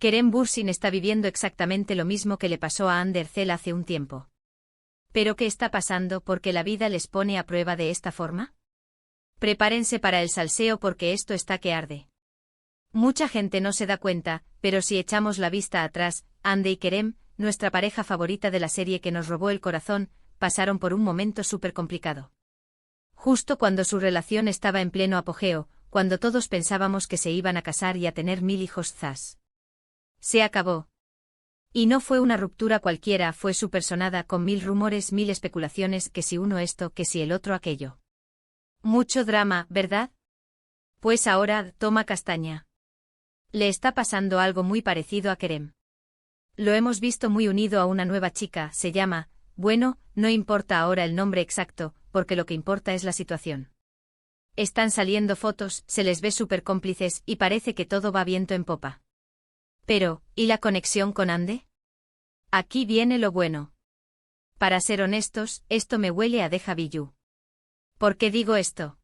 Kerem Bürsin está viviendo exactamente lo mismo que le pasó a Hande Erçel hace un tiempo. ¿Pero qué está pasando porque la vida les pone a prueba de esta forma? Prepárense para el salseo porque esto está que arde. Mucha gente no se da cuenta, pero si echamos la vista atrás, Hande y Kerem, nuestra pareja favorita de la serie que nos robó el corazón, pasaron por un momento súper complicado. Justo cuando su relación estaba en pleno apogeo, cuando todos pensábamos que se iban a casar y a tener 1000 hijos zas. Se acabó. Y no fue una ruptura cualquiera, fue supersonada con 1000 rumores, 1000 especulaciones, que si uno esto, que si el otro aquello. Mucho drama, ¿verdad? Pues ahora, toma castaña. Le está pasando algo muy parecido a Kerem. Lo hemos visto muy unido a una nueva chica, se llama, bueno, no importa ahora el nombre exacto, porque lo que importa es la situación. Están saliendo fotos, se les ve súper cómplices y parece que todo va viento en popa. Pero, ¿y la conexión con Hande? Aquí viene lo bueno. Para ser honestos, esto me huele a déjà vu. ¿Por qué digo esto?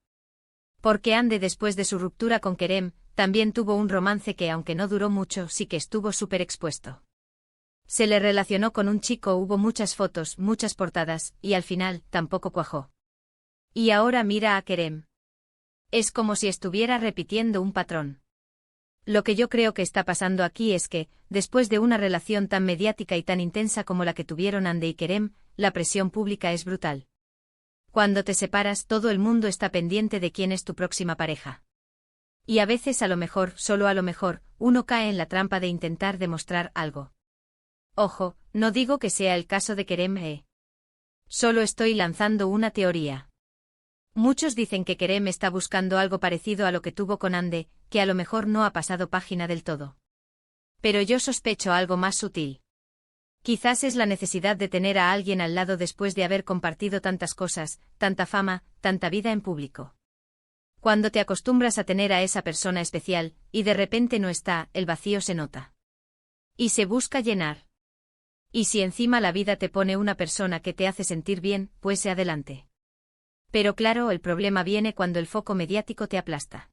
Porque Hande, después de su ruptura con Kerem, también tuvo un romance que, aunque no duró mucho, sí que estuvo súper expuesto. Se le relacionó con un chico, hubo muchas fotos, muchas portadas, y al final, tampoco cuajó. Y ahora mira a Kerem. Es como si estuviera repitiendo un patrón. Lo que yo creo que está pasando aquí es que, después de una relación tan mediática y tan intensa como la que tuvieron Hande y Kerem, la presión pública es brutal. Cuando te separas, todo el mundo está pendiente de quién es tu próxima pareja. Y a veces, a lo mejor, solo a lo mejor, uno cae en la trampa de intentar demostrar algo. Ojo, no digo que sea el caso de Kerem. Solo estoy lanzando una teoría. Muchos dicen que Kerem está buscando algo parecido a lo que tuvo con Hande, que a lo mejor no ha pasado página del todo. Pero yo sospecho algo más sutil. Quizás es la necesidad de tener a alguien al lado después de haber compartido tantas cosas, tanta fama, tanta vida en público. Cuando te acostumbras a tener a esa persona especial, y de repente no está, el vacío se nota. Y se busca llenar. Y si encima la vida te pone una persona que te hace sentir bien, pues adelante. Pero claro, el problema viene cuando el foco mediático te aplasta.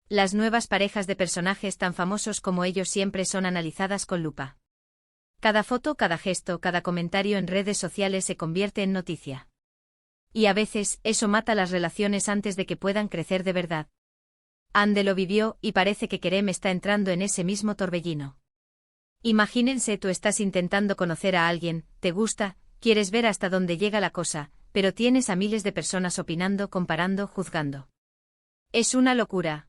Las nuevas parejas de personajes tan famosos como ellos siempre son analizadas con lupa. Cada foto, cada gesto, cada comentario en redes sociales se convierte en noticia. Y a veces, eso mata las relaciones antes de que puedan crecer de verdad. Hande lo vivió, y parece que Kerem está entrando en ese mismo torbellino. Imagínense, tú estás intentando conocer a alguien, te gusta, quieres ver hasta dónde llega la cosa, pero tienes a miles de personas opinando, comparando, juzgando. Es una locura.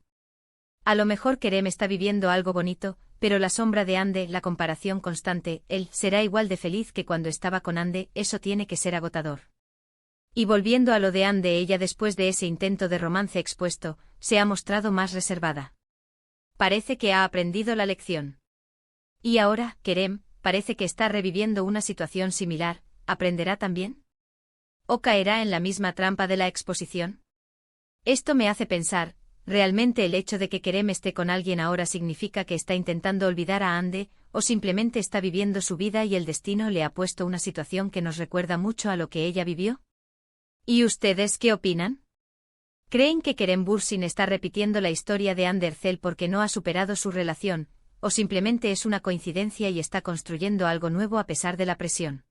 A lo mejor Kerem está viviendo algo bonito, pero la sombra de Hande, la comparación constante, él será igual de feliz que cuando estaba con Hande, eso tiene que ser agotador. Y volviendo a lo de Hande, ella después de ese intento de romance expuesto, se ha mostrado más reservada. Parece que ha aprendido la lección. Y ahora, Kerem, parece que está reviviendo una situación similar, ¿aprenderá también? ¿O caerá en la misma trampa de la exposición? Esto me hace pensar, ¿realmente el hecho de que Kerem esté con alguien ahora significa que está intentando olvidar a Hande, o simplemente está viviendo su vida y el destino le ha puesto una situación que nos recuerda mucho a lo que ella vivió? ¿Y ustedes qué opinan? ¿Creen que Kerem Bürsin está repitiendo la historia de Hande Erçel porque no ha superado su relación, o simplemente es una coincidencia y está construyendo algo nuevo a pesar de la presión?